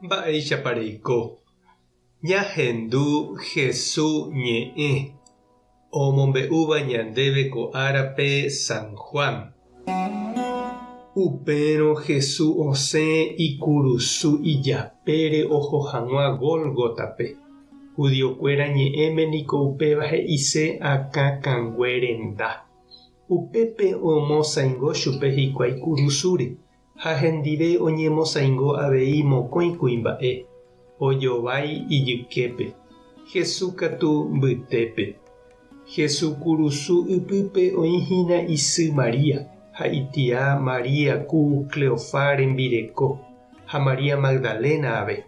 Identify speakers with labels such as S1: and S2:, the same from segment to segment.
S1: Mba'eichapareiko. Ñahendu Jesús ñe'ẽ omombe'úva ñandéve ko árape San Juan. Upérõ Jesús osẽ ikurusu ijapére oho hag̃ua Gólgotape. Judiokuéra ñe'ẽme niko upéva he'ise akãkãnguerenda. Upépe omosãingo chupe hikuái kurusúre ha hendive oñemosãingo avei mokõi kuimba'e. Ojovái ijyképe. Jesús katu mbytépe. Jesús kurusu ypýpe oĩhína isy Maria ha itia Maria ku Cleofá rembireko ha Maria Magdalena ave.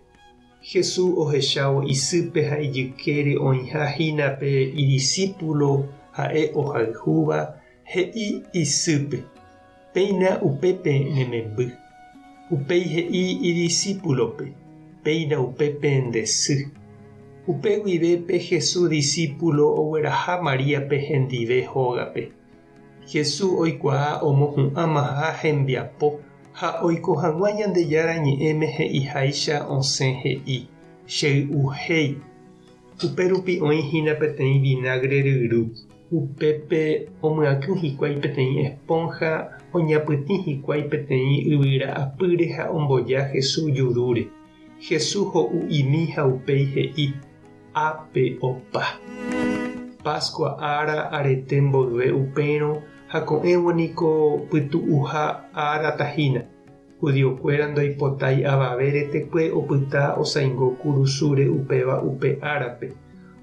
S1: Jesús ohechávo isýpe ha ijykére oĩhahína pe idiscípulo ha'e ohayhúva he'i isýpe. Péina upépe nememby. Upéi he'i idiscípulope. Péina upépe ndesy. Upe guivépe Jesús discípulo ogueraha Maríape hendive hógape. Jesús oikuaa omohu'ãmaha hembiapo ha oiko hag̃ua Ñandejára ñe'ẽme he'iháicha osẽ he'i chey'uhéi. Upérupi oĩhína peteĩ vinagre ryru. Upépe omyakỹ hikuái peteĩ esponja oñapytĩ hikuái peteĩ yvyra apýre ha omboja Jesús jurúre. Jesús ho'u imi ha upéi he'i ápe opa. Pascua ára arete mboyve upérõ ha ko'ẽvo niko pytu'uha ára tahína. Judiokuéra ndoipotái avave retekue opyta osãingo kurusúre upéva upe árape.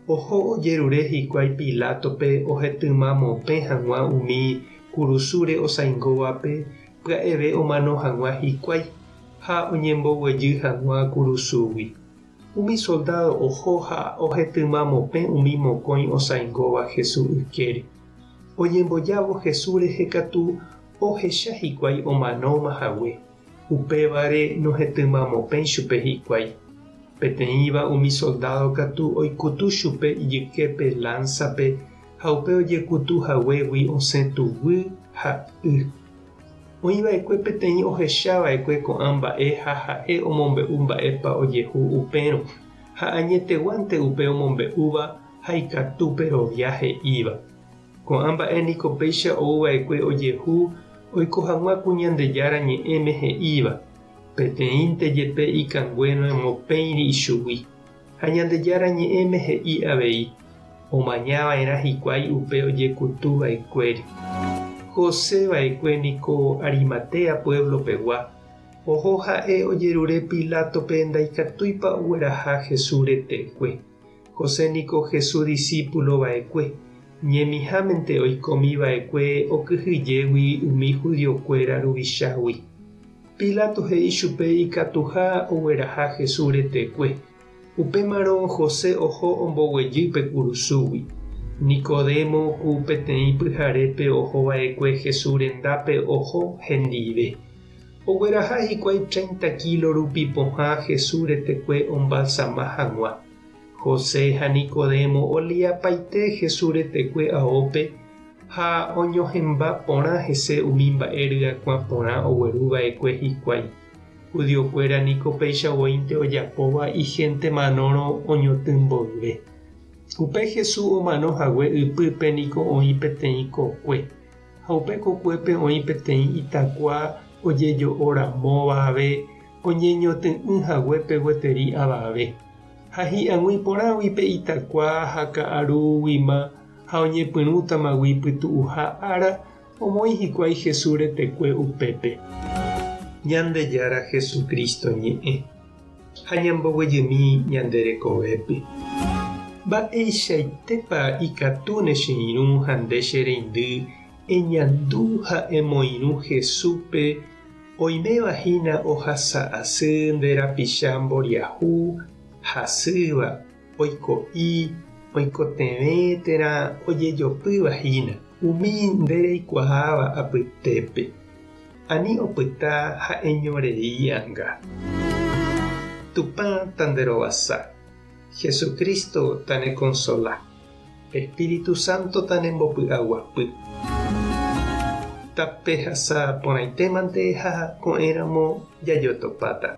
S1: Oho ojerure hikuái Pilátope ohetỹma mopẽ hag̃ua umi kurusúre osãingovape pya'eve omano hag̃ua hikuái ha oñemboguejy hag̃ua kurusúgui. Umi soldado oho ha ohetýma mopẽ umi mokõi osãingóva Jesús ykére. Oñembojávo Jesús rehekatu ohecha hikuái omanómahague. Upévare nohetýma mopẽ chupe hikuái. Peteĩva umi soldado katu oikutu chupe ijyképe lánzape ha upe ojekutuhaguégui osẽ tuvy ha y. Oĩva'ekue peteĩ ohechava'ekue ko'ã mba'e ha ha'e omombe'u mba'épa ojehu upérõ ha añeteguánte upe omombe'úva ha ikatúpe rovia he'íva. Ko'ã mba'e niko péicha ouva'ekue ojehu oiko hag̃ua ku Ñandejára ñe'ẽme he'íva. Peteĩnte jepe ikanguére mopéiri ichugui. Ha Ñandejára ñe'ẽme he'i avei. Omañava'erã hikuái upe ojekutuva'ekuéri. José va'ekue niko Arimatea pueblopegua. Oho ha'e ojerure Pilátope ndaikatúipa ogueraha Jesús retekue. José niko Jesús discípulo va'ekue. Ñemihãmente oikomi va'ekue okyhyjégui umi judiokuéra ruvichágui. Pilato he'i chupe ikatuha ogueraha Jesús retekue. Upémarõ José oho omboguejýpe kurusúgui. Nicodemo ku peteĩ pyharépe ohova'ekue Jesús rendápe oho hendive. Ogueraha hikuái 30 kilo rupi pohã Jesús retekue ombalsama hag̃ua. José ha Nicodemo oliapaite Jesús retekue aópe ha oñohẽmba porã hese umi mba'e ryakuã porã ogueruva'ekue hikuái. Judiokuéra niko péichavoínte ojapóva igente manórõ oñotỹmboyve. Upe Jesús omanohague ypýpe niko oĩ peteĩ kokue. Ha upe kokuépe oĩ peteĩ itakua ojejo'oramóvave oñeñotỹ'ỹhaguépe gueteri avave. Ha hi'ãgui porãguipe itakua ha ka'arúguima ha oñepyrũtamagui pytu'uha ára omoĩ hikuái Jesús retekue upépe. Ñandejára Jesucristo ñe'ẽ ha ñamboguejymi ñande rekovépe. Mba'eichaitépa ikatúne che irũ ha nde che reindy eñandu ha emoirũ Jesúspe oimevahína ohasa asy nde rapicha mboriahu hasýva oiko'i oikotevéterã ojejopývahína umi nde reikuaáva apytépe. Ani opyta ha eñoreíanga. Tupã tanderovasa. Jesucristo tane consola. Espíritu Santo tane mbopy'aguapy. Tape hasa porãitémante ha ko'ẽramo jajotopáta.